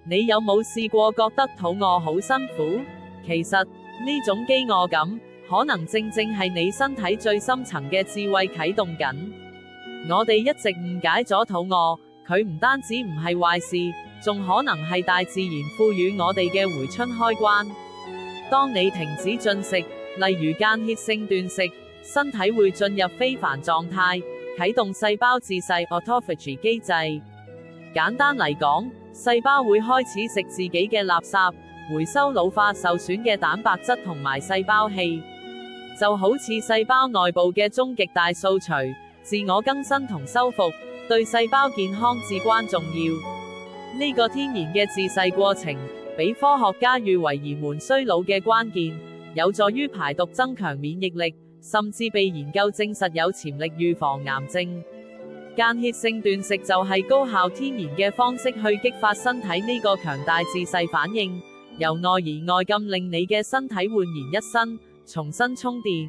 你有冇試過覺得肚餓好辛苦？其實呢種飢餓感，可能正正係你身體最深層嘅智慧啟動緊。我哋一直誤解咗肚餓，佢唔單止唔係壞事，仲可能係大自然賦予我哋嘅回春開關。當你停止進食，例如間歇性斷食，身體會進入非凡狀態，啟動細胞自噬 autophagy 機制。簡單嚟講，細胞會開始食自己嘅垃圾，回收老化受損嘅蛋白質同埋細胞氣，就好似細胞內部嘅終極大掃除，自我更新同修復，對細胞健康至關重要。呢個天然嘅自噬過程，俾科學家譽為延緩衰老嘅關鍵，有助於排毒、增強免疫力，甚至被研究證實有潛力預防癌症。間歇性斷食就係高效天然嘅方式去激發身體呢個強大自噬反應，由內而外咁令你嘅身體煥然一新，重新充電。